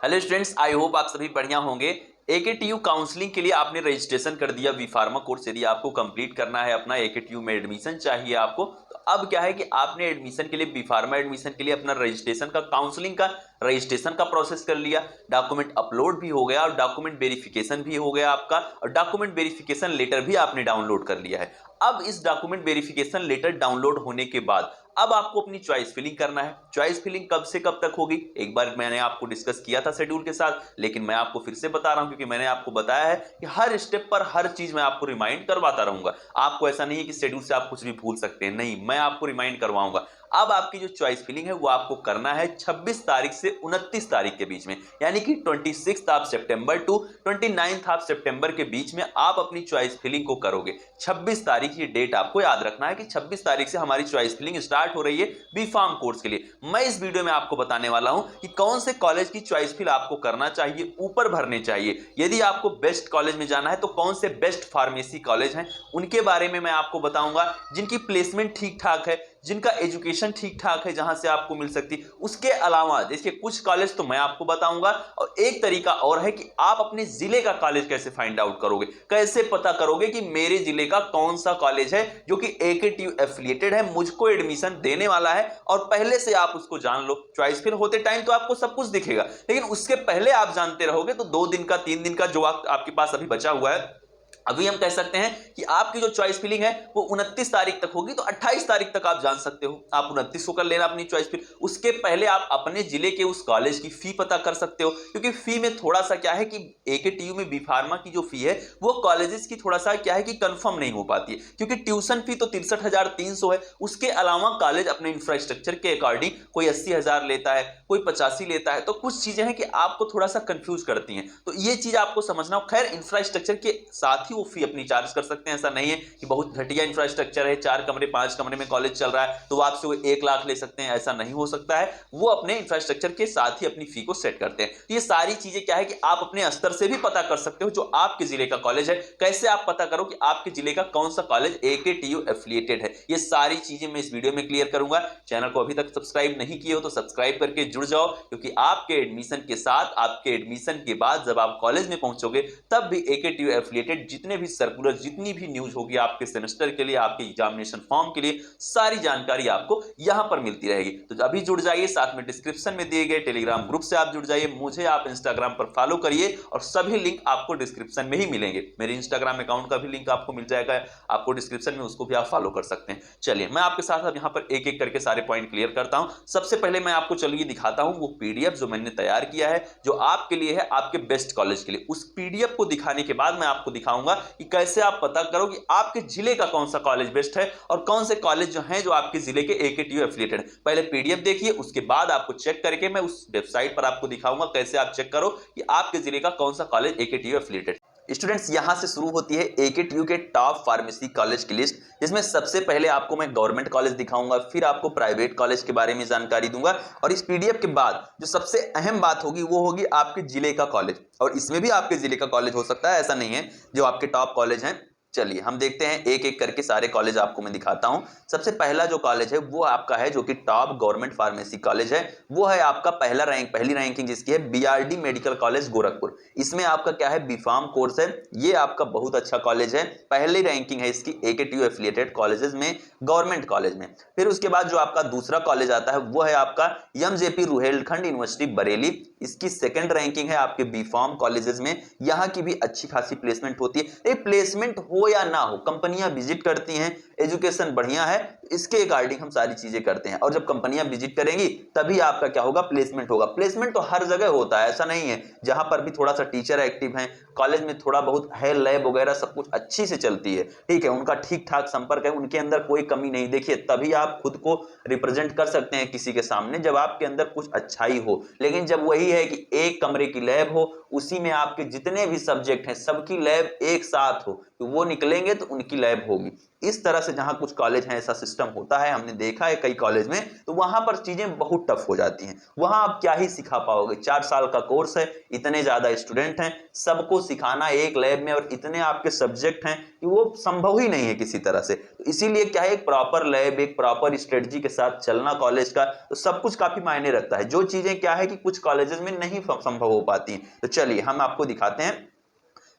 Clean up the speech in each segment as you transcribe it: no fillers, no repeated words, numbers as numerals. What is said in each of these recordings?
Hello students, I hope आप सभी बढ़िया होंगे। एकेटीयू काउंसलिंग के लिए आपने रजिस्ट्रेशन कर दिया बी फार्मा कोर्स। यदि आपको कंप्लीट करना है अपना एकेटीयू में एडमिशन चाहिए आपको, तो अब क्या है कि आपने एडमिशन के लिए बी फार्मा एडमिशन के लिए अपना रजिस्ट्रेशन का काउंसलिंग का रजिस्ट्रेशन का प्रोसेस कर लिया। डॉक्यूमेंट अपलोड भी हो गया और डॉक्यूमेंट वेरिफिकेशन भी हो गया आपका, और डॉक्यूमेंट वेरिफिकेशन लेटर भी आपने डाउनलोड कर लिया है। अब इस डॉक्यूमेंट वेरिफिकेशन लेटर डाउनलोड होने के बाद अब आपको अपनी चॉइस फिलिंग करना है। चॉइस फिलिंग कब से कब तक होगी, एक बार मैंने आपको डिस्कस किया था शेड्यूल के साथ, लेकिन मैं आपको फिर से बता रहा हूं क्योंकि मैंने आपको बताया है कि हर स्टेप पर हर चीज मैं आपको रिमाइंड करवाता रहूंगा। आपको ऐसा नहीं है कि शेड्यूल से आप कुछ भी भूल सकते हैं, नहीं, मैं आपको रिमाइंड करवाऊंगा। अब आपकी जो चॉइस फिलिंग है वो आपको करना है 26 तारीख से 29 तारीख के बीच में, यानी कि 26 ऑफ सितंबर टू 29 ऑफ सितंबर के बीच में आप अपनी चॉइस फिलिंग को करोगे। 26 तारीख ये डेट आपको याद रखना है कि 26 तारीख से हमारी चॉइस फिलिंग स्टार्ट हो रही है बी फार्म कोर्स के लिए। मैं इस वीडियो में आपको बताने वाला हूं कि कौन से कॉलेज की चॉइस फिल आपको करना चाहिए, ऊपर भरने चाहिए। यदि आपको बेस्ट कॉलेज में जाना है तो कौन से बेस्ट फार्मेसी कॉलेज हैं उनके बारे में मैं आपको बताऊंगा, जिनकी प्लेसमेंट ठीक ठाक है, जिनका एजुकेशन ठीक ठाक है, जहां से आपको मिल सकती। उसके अलावा देखिए कुछ कॉलेज तो मैं आपको बताऊंगा, और एक तरीका और है कि आप अपने जिले का कॉलेज कैसे फाइंड आउट करोगे, कैसे पता करोगे कि मेरे जिले का कौन सा कॉलेज है जो कि एकेटीयू एफिलिएटेड है, मुझको एडमिशन देने वाला है, और पहले से आप उसको जान लो। चॉइस फिल होते टाइम तो आपको सब कुछ दिखेगा, लेकिन उसके पहले आप जानते रहोगे तो 2 दिन का 3 दिन का जो वक्त आपके पास अभी बचा हुआ है, अभी हम कह सकते हैं कि आपकी जो चॉइस फिलिंग है वो 29 तारीख तक होगी, तो 28 तारीख तक आप जान सकते हो। आप 29 को कर लेना अपनी चॉइस फिल। उसके पहले आप अपने जिले के उस कॉलेज की फी पता कर सकते हो, क्योंकि फी में थोड़ा सा क्या है कि एकेटीयू में बी फार्मा की जो फी है वो कॉलेजेस की थोड़ा सा क्या है कि कंफर्म नहीं हो पाती है, क्योंकि ट्यूशन फी तो 63,300 है। उसके अलावा कॉलेज अपने इंफ्रास्ट्रक्चर के अकॉर्डिंग कोई 80,000 लेता है, कोई 85 लेता है, तो कुछ चीजें हैं कि आपको थोड़ा सा कंफ्यूज करती हैं, तो ये चीज आपको समझना हो। खैर, इंफ्रास्ट्रक्चर के साथ ही वो फी अपनी चार्ज कर सकते हैं। ऐसा नहीं है कि बहुत घटिया इंफ्रास्ट्रक्चर है, 4 कमरे 5 कमरे में कॉलेज चल रहा है तो आपसे वो 1 लाख ले सकते हैं, ऐसा नहीं हो सकता है। वो अपने इंफ्रास्ट्रक्चर के साथ ही अपनी फी को सेट करते हैं। तो ये सारी चीजें क्या है कि आप अपने स्तर से भी पता कर सकते हो जो आपके जिले का कॉलेज है। कैसे आप पता करो कि आपके जिले का कौन सा कॉलेज एकेटीयू एफिलिएटेड है, ये सारी चीजें मैं इस वीडियो में क्लियर करूंगा। चैनल को अभी तक सब्सक्राइब नहीं किए हो तो सब्सक्राइब करके जुड़ जाओ, क्योंकि आपके एडमिशन के साथ, आपके एडमिशन के बाद जब आप कॉलेज में पहुंचोगे तब भी एकेटीयू एफिलिएटेड जितने भी सर्कुलर, जितनी भी न्यूज होगी आपके सेमेस्टर के लिए, आपके एग्जामिनेशन फॉर्म के लिए, सारी जानकारी आपको यहां पर मिलती रहेगी। तो अभी जुड़ जाइए, साथ में डिस्क्रिप्शन में दिए गए टेलीग्राम ग्रुप से आप जुड़ जाइए। मुझे आप इंस्टाग्राम पर फॉलो करिए और सभी लिंक आपको डिस्क्रिप्शन में ही मिलेंगे। मेरे इंस्टाग्राम अकाउंट का भी लिंक आपको मिल जाएगा आपको डिस्क्रिप्शन में, उसको भी आप फॉलो कर सकते हैं। चलिए मैं आपके साथ अब यहां पर एक एक करके सारे पॉइंट क्लियर करता हूं। सबसे पहले मैं आपको चलिए दिखाता हूं वो पीडीएफ जो मैंने तैयार किया है, जो आपके लिए है, आपके बेस्ट कॉलेज के लिए। उस पीडीएफ को दिखाने के बाद मैं आपको दिखाऊंगा कि कैसे आप पता करो कि आपके जिले का कौन सा कॉलेज बेस्ट है और कौन से कॉलेज जो हैं जो आपके जिले के एकेटीयू एफिलिएटेड है। पहले पीडीएफ देखिए, उसके बाद आपको चेक करके मैं उस वेबसाइट पर आपको दिखाऊंगा कैसे आप चेक करो कि आपके जिले का कौन सा कॉलेज एकेटीयू एफिलिएटेड। स्टूडेंट्स, यहां से शुरू होती है एकेटीयू के टॉप फार्मेसी कॉलेज की लिस्ट, जिसमें सबसे पहले आपको मैं गवर्नमेंट कॉलेज दिखाऊंगा, फिर आपको प्राइवेट कॉलेज के बारे में जानकारी दूंगा, और इस पीडीएफ के बाद जो सबसे अहम बात होगी वो होगी आपके जिले का कॉलेज। और इसमें भी आपके जिले का कॉलेज हो सकता है, ऐसा नहीं है, जो आपके टॉप कॉलेज हैं। चलिए हम देखते हैं एक एक करके सारे कॉलेज आपको मैं दिखाता हूं। सबसे पहला जो कॉलेज है वो आपका है जो कि टॉप गवर्नमेंट फार्मेसी कॉलेज है, वो है आपका पहली रैंकिंग जिसकी है बीआरडी मेडिकल कॉलेज गोरखपुर। इसमें आपका क्या है, बीफार्म कोर्स है। ये आपका बहुत अच्छा कॉलेज है, पहली रैंकिंग है इसकी एकेटीयू एफिलिएटेड कॉलेजेस में, गवर्नमेंट कॉलेज में। फिर उसके बाद जो आपका दूसरा कॉलेज आता है वो है आपका एमजेपी रुहेलखंड यूनिवर्सिटी बरेली। इसकी सेकंड रैंकिंग है आपके बीफार्म कॉलेजेस में। यहाँ की भी अच्छी खासी प्लेसमेंट होती है। प्लेसमेंट हो या ना हो, कंपनियां विजिट करती हैं, एजुकेशन बढ़िया है, इसके अकॉर्डिंग हम सारी चीजें करते हैं। और जब कंपनियां विजिट करेंगी तभी आपका क्या होगा, प्लेसमेंट होगा। प्लेसमेंट तो हर जगह होता है, ऐसा नहीं है। जहां पर भी थोड़ा सा टीचर एक्टिव हैं, कॉलेज में थोड़ा बहुत है, लैब वगैरह सब कुछ अच्छी से चलती है, ठीक है, उनका ठीक ठाक संपर्क है, उनके अंदर कोई कमी नहीं, देखिए तभी आप खुद को रिप्रेजेंट कर सकते हैं किसी के सामने, जब आपके अंदर कुछ अच्छाई हो। लेकिन जब वही है कि एक कमरे की लैब हो, उसी में आपके जितने भी सब्जेक्ट हैं सबकी लैब एक साथ हो, तो वो निकलेंगे तो उनकी लैब होगी। इस तरह से जहां कुछ कॉलेज हैं ऐसा सिस्टम होता है, हमने देखा है कई कॉलेज में, तो वहां पर चीजें बहुत टफ हो जाती हैं। वहां आप क्या ही सिखा पाओगे, 4 साल का कोर्स है, इतने ज्यादा स्टूडेंट हैं, सबको सिखाना एक लैब में, और इतने आपके सब्जेक्ट हैं कि वो संभव ही नहीं है किसी तरह से। तो इसीलिए क्या है, एक प्रॉपर लैब, एक प्रॉपर स्ट्रेटजी के साथ चलना कॉलेज का, तो सब कुछ काफी मायने रखता है, जो चीजें क्या है कि कुछ कॉलेजेस में नहीं संभव हो पाती हैं। तो चलिए हम आपको दिखाते हैं।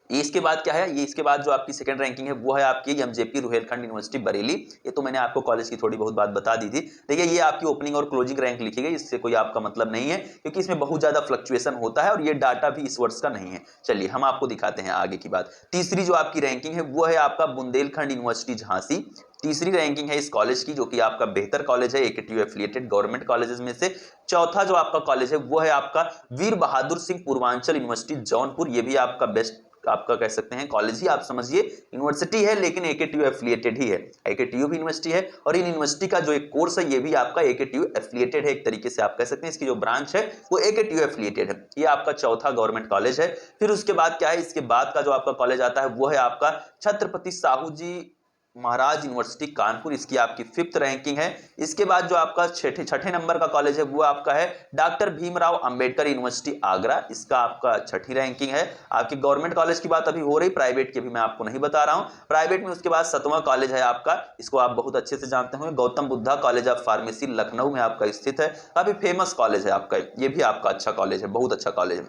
इसके बाद क्या है, ये इसके बाद जो आपकी सेकंड रैंकिंग है वो है आपकी एमजेपी रुहेलखंड यूनिवर्सिटी बरेली। ये तो मैंने आपको कॉलेज की थोड़ी बहुत बात बता दी थी। देखिए ये आपकी ओपनिंग और क्लोजिंग रैंक लिखी गई, इससे कोई आपका मतलब नहीं है, क्योंकि इसमें बहुत ज्यादा फ्लक्चुएशन होता है और ये डाटा भी इस वर्ष का नहीं है। चलिए हम आपको दिखाते हैं आगे की बात। तीसरी जो आपकी रैंकिंग है वो है आपका बुंदेलखंड यूनिवर्सिटी झांसी। तीसरी रैंकिंग है इस कॉलेज की, जो कि आपका बेहतर कॉलेज है एकेटीयू एफिलिएटेड गवर्नमेंट कॉलेजेस में से। चौथा जो आपका कॉलेज है वो है आपका वीर बहादुर सिंह पूर्वांचल यूनिवर्सिटी जौनपुर। ये भी आपका बेस्ट, आपका कह सकते हैं कॉलेज ही आप समझिए, यूनिवर्सिटी है लेकिन एकेटीयू एफिलिएटेड ही है। एकेटीयू भी यूनिवर्सिटी है और इन यूनिवर्सिटी का जो एक कोर्स है ये भी आपका एकेटीयू एफिलिएटेड है, एक तरीके से आप कह सकते हैं इसकी जो ब्रांच है वो एकेटीयू एफिलिएटेड है। ये आपका चौथा गवर्नमेंट कॉलेज है। फिर उसके बाद क्या है, इसके बाद का जो आपका कॉलेज आता है वो है आपका छत्रपति साहू जी महाराज यूनिवर्सिटी कानपुर। इसकी आपकी 5th रैंकिंग है। इसके बाद जो आपका छठे नंबर का कॉलेज है वो आपका है डॉक्टर भीमराव अंबेडकर यूनिवर्सिटी आगरा। इसका आपका 6ठी रैंकिंग है। आपकी गवर्नमेंट कॉलेज की बात अभी हो रही, प्राइवेट की अभी मैं आपको नहीं बता रहा हूं। प्राइवेट में उसके बाद 7वां कॉलेज है आपका, इसको आप बहुत अच्छे से जानते होंगे, Gautam Buddha college of pharmacy Lucknow में आपका स्थित है। काफी फेमस कॉलेज है आपका, ये भी आपका अच्छा कॉलेज है, बहुत अच्छा कॉलेज है।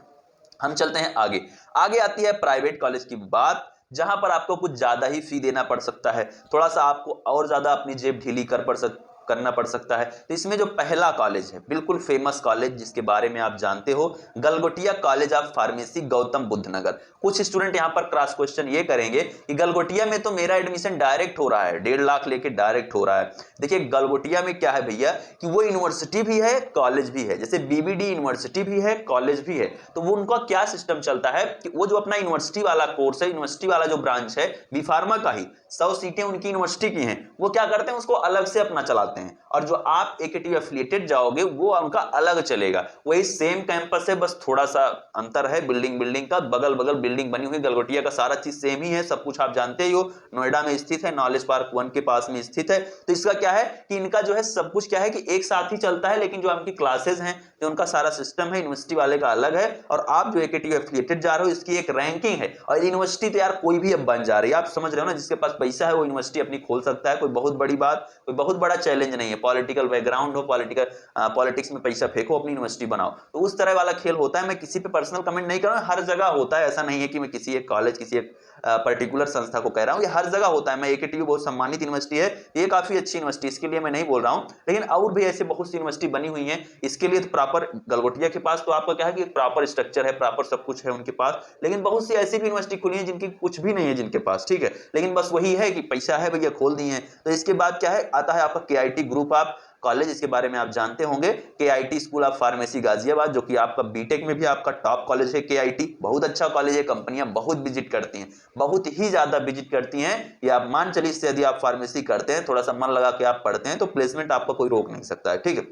हम चलते हैं आगे। आगे आती है प्राइवेट कॉलेज की बात, जहां पर आपको कुछ ज्यादा ही फी देना पड़ सकता है, थोड़ा सा आपको और ज्यादा अपनी जेब ढीली करना पड़ सकता है। तो इसमें जो पहला कॉलेज है, बिल्कुल फेमस कॉलेज जिसके बारे में आप जानते हो, Galgotia college of pharmacy Gautam Buddh Nagar. कुछ स्टूडेंट यहां पर क्रॉस क्वेश्चन ये करेंगे कि गलगोटिया में तो मेरा एडमिशन डायरेक्ट हो रहा है, 1.5 लाख लेके डायरेक्ट हो रहा है। देखिए गलगोटिया में क्या है भैया कि वो यूनिवर्सिटी भी है कॉलेज भी है, जैसे बीबीडी यूनिवर्सिटी भी है कॉलेज भी है। तो वो उनका क्या सिस्टम चलता है कि वो जो अपना यूनिवर्सिटी वाला कोर्स है, यूनिवर्सिटी वाला जो ब्रांच है बी फार्मा का ही, 100 सीटें उनकी यूनिवर्सिटी की हैं, वो क्या करते हैं उसको अलग से अपना चलाते हैं। और जो आप एकेटीयू एफिलिएटेड जाओगे वो उनका अलग चलेगा। वही सेम कैंपस है, बस थोड़ा सा अंतर है बिल्डिंग का, बगल बगल बिल्डिंग बनी हुई। गलगोटिया का सारा चीज सेम ही है, सब कुछ आप जानते ही हो, नोएडा में स्थित है, नॉलेज पार्क 1 के पास में स्थित है। तो इसका क्या है कि इनका जो है सब कुछ क्या है कि एक साथ ही चलता है, लेकिन जो उनकी क्लासेस हैं, जो उनका सारा सिस्टम है यूनिवर्सिटी वाले का अलग है। और आप जो एकेटीयू एफिलिएटेड जा रहे हो इसकी एक रैंकिंग है। और यूनिवर्सिटी तो यार कोई भी अब बन जा रही है, आप समझ रहे हो ना, जिसके पास पैसा है वो यूनिवर्सिटी अपनी खोल सकता है। कोई बहुत बड़ी बात, कोई बहुत बड़ा चैलेंज नहीं है। पॉलिटिकल बैकग्राउंड हो, पॉलिटिक्स में पैसा फेंको, अपनी यूनिवर्सिटी बनाओ, तो उस तरह वाला खेल होता है। मैं किसी पे पर्सनल कमेंट नहीं कर रहा हूं, हर जगह होता है, ऐसा नहीं है कि मैं किसी एक कॉलेज, किसी एक पर्टिकुलर संस्था को कह रहा हूं, ये हर जगह होता है। मैं एकेटीयू बहुत सम्मानित यूनिवर्सिटी है, ये काफी अच्छी यूनिवर्सिटी, इसके लिए मैं नहीं बोल रहा हूं, लेकिन और भी ऐसे बहुत सी यूनिवर्सिटी बनी हुई है। इसके लिए तो प्रॉपर गलगोटिया के पास तो आपका क्या है कि प्रॉपर स्ट्रक्चर है, प्रॉपर सब कुछ है उनके पास, लेकिन बहुत सी ऐसी भी यूनिवर्सिटी खुली है जिनकी कुछ भी नहीं है जिनके पास, ठीक है, लेकिन बस वही है कि पैसा है भैया, खोल दिए हैं। तो इसके बाद क्या है आता है आपका केआईटी ग्रुप ऑफ कॉलेज, इसके बारे में आप जानते होंगे, KIT school of pharmacy Ghaziabad, जो कि आपका बीटेक में भी आपका टॉप कॉलेज है। केआईटी बहुत अच्छा कॉलेज है, कंपनियां बहुत विजिट करती हैं, बहुत ही ज्यादा विजिट करती हैं। ये आप मान चलिए, इससे यदि आप फार्मेसी करते हैं, थोड़ा सा मन लगा के आप पढ़ते हैं, तो प्लेसमेंट आपका कोई रोक नहीं सकता है, ठीक है।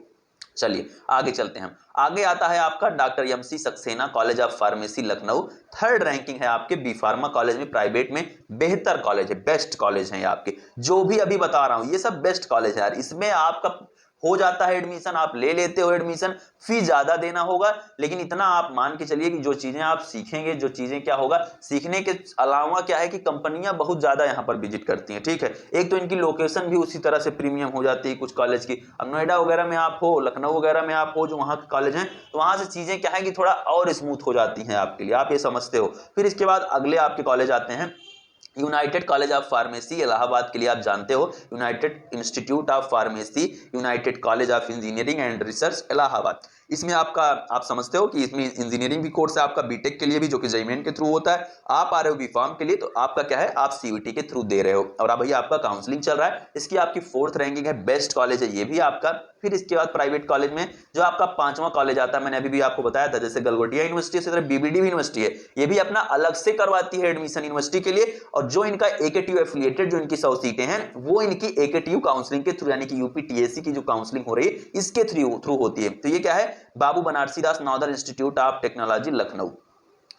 चलिए आगे चलते हैं। आगे आता है आपका doctor MC Saxena college of pharmacy Lucknow. 3rd ranking है आपके बी फार्मा कॉलेज में, प्राइवेट में बेहतर कॉलेज है, बेस्ट कॉलेज है आपके। जो भी अभी बता रहा हूं ये सब बेस्ट कॉलेज है यार, इसमें आपका हो जाता है एडमिशन, आप ले लेते हो एडमिशन, फी ज्यादा देना होगा, लेकिन इतना आप मान के चलिए कि जो चीजें आप सीखेंगे, जो चीजें क्या होगा, सीखने के अलावा क्या है कि कंपनियां बहुत ज्यादा यहां पर विजिट करती हैं, ठीक है। एक तो इनकी लोकेशन भी उसी तरह से प्रीमियम हो जाती है कुछ कॉलेज की। अब नोएडा वगैरह में आप हो, लखनऊ वगैरह में आप हो, जो वहां के कॉलेज हैं, तो वहां से चीजें क्या है कि थोड़ा और स्मूथ हो जाती हैं आपके लिए, आप ये समझते हो। फिर इसके बाद अगले आपके कॉलेज आते हैं United college of pharmacy Allahabad के लिए, आप जानते हो, United institute of pharmacy, United college of engineering and research Allahabad. इसमें आपका आप समझते हो कि इसमें इंजीनियरिंग भी कोर्स है आपका, बीटेक के लिए भी, जो कि जेईई के थ्रू होता है। आप आ रहे हो बीफार्म के लिए, तो आपका क्या है, आप सीयूईटी के थ्रू दे रहे हो, और अब भैया आपका काउंसलिंग चल रहा है। इसकी आपकी 4th रैंकिंग है, बेस्ट कॉलेज है ये भी आपका। फिर इसके बाद प्राइवेट कॉलेज में जो आपका 5वां कॉलेज आता है, मैंने अभी भी आपको बताया था, जैसे गलगोटिया यूनिवर्सिटी, उसी तरह बीबीडी यूनिवर्सिटी है, ये भी अपना अलग से करवाती है एडमिशन यूनिवर्सिटी के लिए। और जो इनका एकेटीयू एफिलिएटेड, जो इनकी 100 सीटें हैं, वो इनकी एकेटीयू काउंसलिंग के थ्रू, यानी कि यूपीटीएससी की जो काउंसलिंग हो रही है इसके थ्रू होती है। तो ये क्या है, Babu Banarasi Das northern institute of technology Lucknow.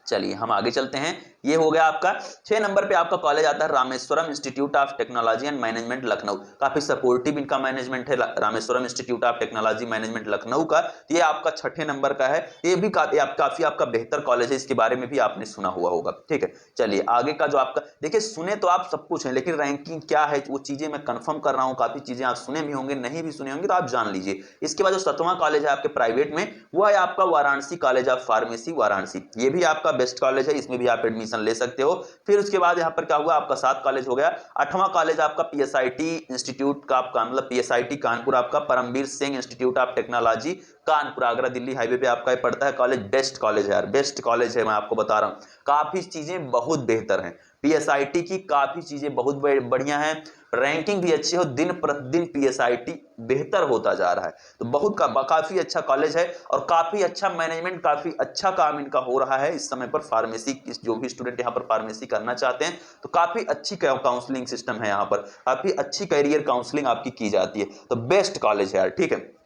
चलिए हम आगे चलते हैं। ये हो गया आपका। 6 नंबर पे आपका कॉलेज आता है Rameswaram institute of technology and management Lucknow. काफी सपोर्टिव इनका मैनेजमेंट है Rameswaram institute of technology management Lucknow का। ये आपका 6 नंबर का है। ये भी काफी आपका बेहतर कॉलेज है, इसके बारे में भी आपने सुना हुआ होगा। ठीक है, चलिए आगे का जो आपका देखिए, सुने तो आप सब कुछ है, लेकिन रैंकिंग क्या है वो चीजें मैं कंफर्म कर रहा हूं। काफी चीजें आप सुने भी होंगे, नहीं भी सुने होंगे, तो आप जान लीजिए। इसके बाद जो 7वां कॉलेज है आपके प्राइवेट में, वो है आपका Varanasi college of pharmacy Varanasi. ये भी आपका बेस्ट कॉलेज है, इसमें भी आप एडमिशन ले सकते हो। फिर उसके बाद यहाँ पर क्या हुआ, आपका 7 कॉलेज हो गया। 8वां कॉलेज आपका पीएसआईटी इंस्टीट्यूट का, आपका मतलब पीएसआईटी कानपुर, आपका Paramveer Singh institute of technology Kanpur, Agra Delhi highway पे आपका पड़ता है कॉलेज। बेस्ट कॉलेज है यार, बेस्ट कॉलेज है, मैं आपको बता रहा हूँ। काफी चीजें बहुत बेहतर हैं पीएसआईटी की, काफी चीजें बहुत बढ़िया हैं, रैंकिंग भी अच्छी हो, दिन प्रतिदिन पीएसआईटी बेहतर होता जा रहा है। तो बहुत काफी अच्छा कॉलेज है और काफी अच्छा मैनेजमेंट, काफी अच्छा काम इनका हो रहा है इस समय पर। फार्मेसी जो भी स्टूडेंट यहाँ पर फार्मेसी करना चाहते हैं, तो काफी अच्छी काउंसलिंग सिस्टम है यहाँ पर, काफी अच्छी कैरियर काउंसलिंग आपकी की जाती है। तो बेस्ट कॉलेज है यार। ठीक है,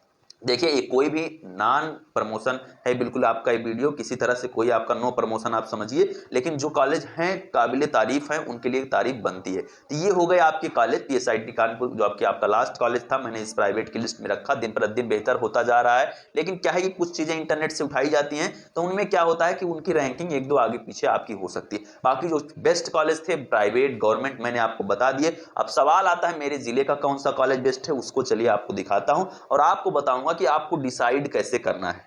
देखिए ये कोई भी नॉन प्रमोशन है बिल्कुल आपका ये वीडियो, किसी तरह से कोई आपका नो प्रमोशन आप समझिए, लेकिन जो कॉलेज हैं काबिल तारीफ हैं उनके लिए तारीफ बनती है। तो ये हो गए आपके कॉलेज पीएसआईटी कानपुर, जो आपका लास्ट कॉलेज था, मैंने इस प्राइवेट की लिस्ट में रखा। दिन प्रतिदिन बेहतर होता जा रहा है, लेकिन क्या है कि कुछ चीजें इंटरनेट से उठाई जाती हैं, तो उनमें क्या होता है कि उनकी रैंकिंग 1-2 आगे पीछे आपकी हो सकती है। बाकी जो बेस्ट कॉलेज थे प्राइवेट गवर्नमेंट मैंने आपको बता दिए। अब सवाल आता है मेरे जिले का कौन सा कॉलेज बेस्ट है, उसको चलिए आपको दिखाता हूं और आपको बताऊंगा कि आपको डिसाइड कैसे करना है।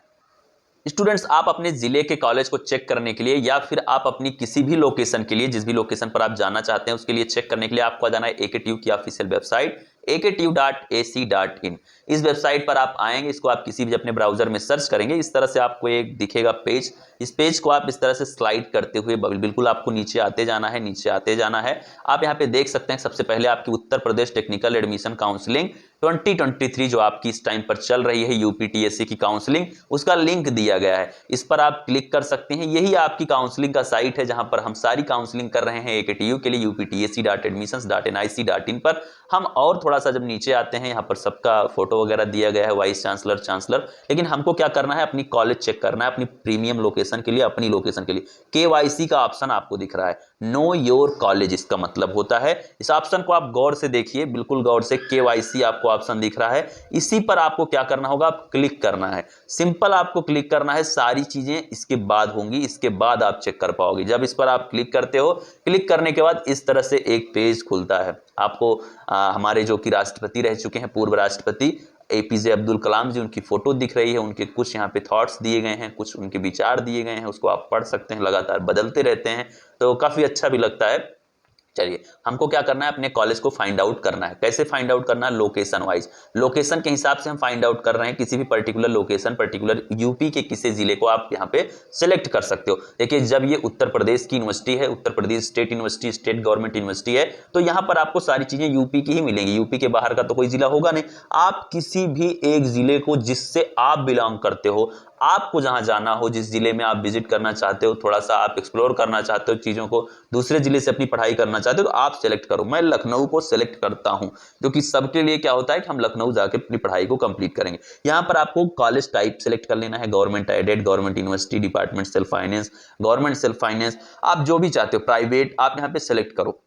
स्टूडेंट्स, आप अपने जिले के कॉलेज को चेक करने के लिए या फिर आप अपनी किसी भी लोकेशन के लिए, जिस भी लोकेशन पर आप जाना चाहते हैं उसके लिए चेक करने के लिए आपको जाना है AKTU की ऑफिशियल वेबसाइट aktu.ac.in। इस वेबसाइट पर आप आएंगे, इसको आप किसी भी अपने ब्राउजर में सर्च करेंगे, इस तरह से आपको एक दिखेगा पेज। इस पेज को आप इस तरह से स्लाइड करते हुए बिल्कुल आपको नीचे आते जाना है, नीचे आते जाना है। आप यहाँ पे देख सकते हैं सबसे पहले आपकी Uttar Pradesh technical admission counselling 2023 जो आपकी इस टाइम पर चल रही है UPTSC की काउंसलिंग, उसका लिंक दिया गया है। इस पर आप क्लिक कर सकते हैं। यही आपकी काउंसलिंग का साइट है जहां पर हम सारी काउंसलिंग कर रहे हैं AKTU के लिए uptsc.admissions.nic.in पर। हम और थोड़ा सा जब नीचे आते हैं, यहाँ पर सबका फोटो वगैरह दिया गया है, वाइस चांसलर, चांसलर, लेकिन हमको क्या करना है, अपनी कॉलेज चेक करना है, अपनी प्रीमियम लोकेशन के लिए, अपनी लोकेशन के लिए। KYC का ऑप्शन आपको दिख रहा है, नो योर कॉलेज इसका मतलब होता है। इस ऑप्शन को आप गौर से देखिए, बिल्कुल गौर से, KYC आपको ऑप्शन दिख रहा है, इसी पर आपको क्या करना होगा, आप क्लिक करना है। सिंपल आपको क्लिक करना है, सारी चीजें इसके बाद होंगी, इसके बाद आप चेक कर पाओगे। जब इस पर आप क्लिक करते हो, क्लिक करने के बाद इस तरह से एक पेज खुलता है। आपको हमारे जो कि राष्ट्रपति रह चुके हैं, पूर्व राष्ट्रपति APJ अब्दुल कलाम जी, उनकी फोटो दिख रही है, उनके कुछ यहाँ पे थॉट्स दिए गए हैं, कुछ उनके विचार दिए गए हैं, उसको आप पढ़ सकते हैं, लगातार बदलते रहते हैं, तो काफी अच्छा भी लगता है। चलिए, हमको क्या करना है, अपने कॉलेज को फाइंड आउट करना है। कैसे फाइंड आउट करना है, लोकेशन वाइज, लोकेशन के हिसाब से हम फाइंड आउट कर रहे हैं। किसी भी पर्टिकुलर लोकेशन, पर्टिकुलर यूपी के किसी जिले को आप यहाँ पे सिलेक्ट कर सकते हो। देखिए, जब ये उत्तर प्रदेश की यूनिवर्सिटी है, Uttar Pradesh state university, state government university है, तो यहाँ पर आपको सारी चीजें यूपी की ही मिलेंगी। यूपी के बाहर का तो कोई जिला होगा नहीं। आप किसी भी एक जिले को, जिससे आप बिलोंग करते हो, आपको जहां जाना हो, जिस जिले में आप विजिट करना चाहते हो, थोड़ा सा आप एक्सप्लोर करना चाहते हो चीजों को, दूसरे जिले से अपनी पढ़ाई करना चाहते हो, तो आप सेलेक्ट करो। मैं लखनऊ को सेलेक्ट करता हूं, क्योंकि सबके लिए क्या होता है कि हम लखनऊ जाकर अपनी पढ़ाई को कंप्लीट करेंगे। यहां पर आपको कॉलेज टाइप सेलेक्ट कर लेना है, government aided, government university, department self finance, government self finance, आप जो भी चाहते हो, प्राइवेट, आप यहां पे सेलेक्ट करो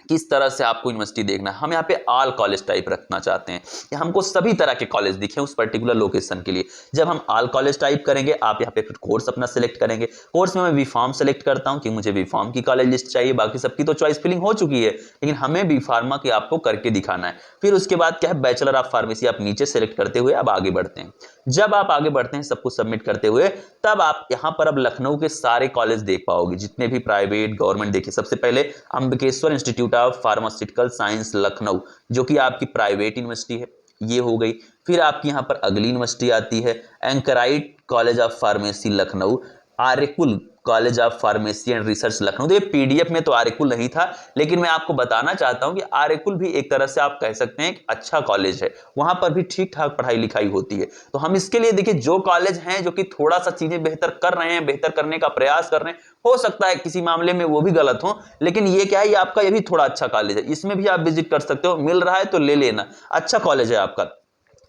किस तरह से आपको यूनिवर्सिटी देखना है। हम यहाँ पे ऑल कॉलेज टाइप रखना चाहते हैं कि हमको सभी तरह के कॉलेज दिखे उस पर्टिकुलर लोकेशन के लिए। जब हम ऑल कॉलेज टाइप करेंगे, आप यहाँ पे फिर कोर्स अपना सेलेक्ट करेंगे। कोर्स में मैं बीफार्म सेलेक्ट करता हूँ कि मुझे बीफार्म की कॉलेज लिस्ट चाहिए, बाकी सबकी तो चॉइस फिलिंग हो चुकी है, लेकिन हमें बीफार्मा की आपको करके दिखाना है। फिर उसके बाद क्या है, बैचलर ऑफ फार्मेसी आप नीचे सेलेक्ट करते हुए अब आगे बढ़ते हैं। जब आप आगे बढ़ते हैं सब कुछ सबमिट करते हुए, तब आप यहाँ पर अब लखनऊ के सारे कॉलेज देख पाओगे, जितने भी प्राइवेट गवर्नमेंट। देखिए, सबसे पहले Ambikeshwar institute of pharmaceutical science Lucknow, जो कि आपकी प्राइवेट यूनिवर्सिटी है, ये हो गई। फिर आपकी यहाँ पर अगली यूनिवर्सिटी आती है एंकराइट college of pharmacy Lucknow, Aryakul college of pharmacy and research Lucknow. तो ये पीडीएफ में तो आर्यकुल नहीं था, लेकिन मैं आपको बताना चाहता हूं कि आर्यकुल भी एक तरह से आप कह सकते हैं कि अच्छा कॉलेज है, वहां पर भी ठीक ठाक पढ़ाई लिखाई होती है। तो हम इसके लिए देखिए, जो कॉलेज हैं जो कि थोड़ा सा चीजें बेहतर कर रहे हैं, बेहतर करने का प्रयास कर रहे हैं, हो सकता है किसी मामले में वो भी गलत हो, लेकिन ये क्या है, ये आपका ये भी थोड़ा अच्छा कॉलेज है, इसमें भी आप विजिट कर सकते हो, मिल रहा है तो ले लेना, अच्छा कॉलेज है आपका।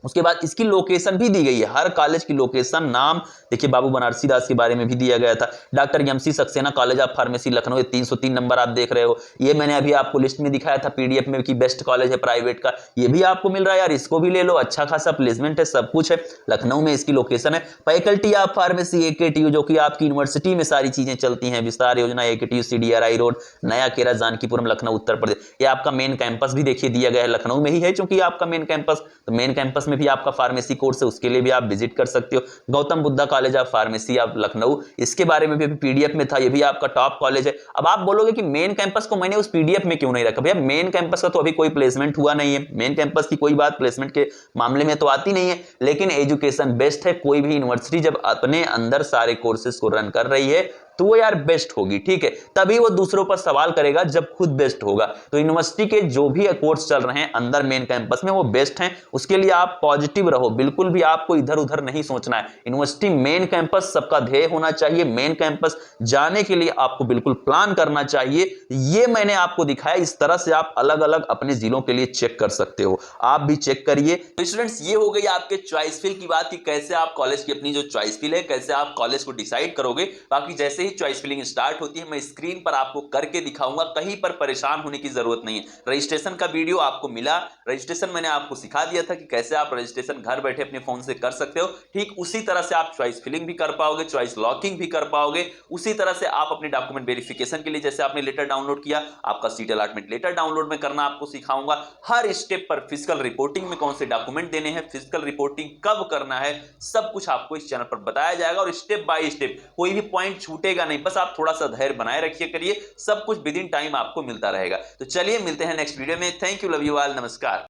उसके बाद इसकी लोकेशन भी दी गई है, हर कॉलेज की लोकेशन, नाम देखिए, बाबू बनारसी दास के बारे में भी दिया गया था। Doctor MC Saxena college of pharmacy Lucknow, 303 number आप देख रहे हो। ये मैंने अभी आपको लिस्ट में दिखाया था पीडीएफ में कि बेस्ट कॉलेज है प्राइवेट का, ये भी आपको मिल रहा है यार, इसको भी ले लो, अच्छा खासा प्लेसमेंट है, सब कुछ है। लखनऊ में इसकी लोकेशन है। फैकल्टी ऑफ फार्मेसी एकेटीयू, जो कि आपकी यूनिवर्सिटी में सारी चीजें चलती हैं, विस्तार योजना एकेटीयू, सीडीआरआई रोड, नया केरा, जानकीपुरम, लखनऊ उत्तर प्रदेश। ये आपका मेन कैंपस भी देखिए दिया गया है, लखनऊ में ही है क्योंकि आपका मेन कैंपस, तो मेन कैंपस में भी आपका फार्मेसी कोर्स है, उसके लिए भी आप विजिट कर सकते हो। Gautam Buddha college of pharmacy of Lucknow, इसके बारे में भी पीडीएफ में था, ये भी आपका टॉप कॉलेज है। अब आप बोलोगे कि मेन कैंपस को मैंने उस पीडीएफ में क्यों नहीं रखा? भैया मेन कैंपस का तो अभी कोई प्लेसमेंट हुआ नहीं है, मेन कैंपस की कोई बात प्लेसमेंट के मामले में तो आती नहीं है, लेकिन एजुकेशन बेस्ट है। कोई भी यूनिवर्सिटी जब अपने अंदर सारे कोर्सेज को रन कर रही है तो वो यार बेस्ट होगी, ठीक है, तभी वो दूसरों पर सवाल करेगा जब खुद बेस्ट होगा। तो यूनिवर्सिटी के जो भी कोर्स चल रहे हैं अंदर मेन कैंपस में वो बेस्ट हैं, उसके लिए आप पॉजिटिव रहो, बिल्कुल भी आपको इधर उधर नहीं सोचना है। यूनिवर्सिटी मेन कैंपस सबका ध्येय होना चाहिए, मेन कैंपस जाने के लिए आपको बिल्कुल प्लान करना चाहिए। ये मैंने आपको दिखाया, इस तरह से आप अलग अलग अपने जिलों के लिए चेक कर सकते हो, आप भी चेक करिए। तो स्टूडेंट्स, ये हो गई आपके चॉइस फिल की बात कि कैसे आप कॉलेज की अपनी जो चॉइस फिल है कैसे आप कॉलेज को डिसाइड करोगे। बाकी जैसे ही चॉइस फिलिंग स्टार्ट होती है मैं स्क्रीन पर आपको करके दिखाऊंगा, कहीं पर परेशान होने की जरूरत नहीं है। रजिस्ट्रेशन का वीडियो आपको मिला, रजिस्ट्रेशन मैंने आपको सिखा दिया था कि कैसे आप रजिस्ट्रेशन घर बैठे अपने फोन से कर सकते हो, ठीक उसी तरह से आप चॉइस फिलिंग भी कर पाओगे, चॉइस लॉकिंग भी कर पाओगे। उसी तरह से आप अपने डॉक्यूमेंट वेरिफिकेशन के लिए जैसे आपने लेटर डाउनलोड किया, आपका सीट अलॉटमेंट लेटर डाउनलोड में करना आपको सिखाऊंगा। हर स्टेप पर फिजिकल रिपोर्टिंग में कौन से डॉक्यूमेंट देने हैं, फिजिकल रिपोर्टिंग कब करना है, सब कुछ आपको इस चैनल पर बताया जाएगा और स्टेप बाय स्टेप कोई भी पॉइंट छूटेगा नहीं। बस आप थोड़ा सा धैर्य बनाए रखिए करिए, सब कुछ विद इन टाइम आपको मिलता रहेगा। तो चलिए मिलते हैं नेक्स्ट वीडियो में। Thank you, love you all, नमस्कार।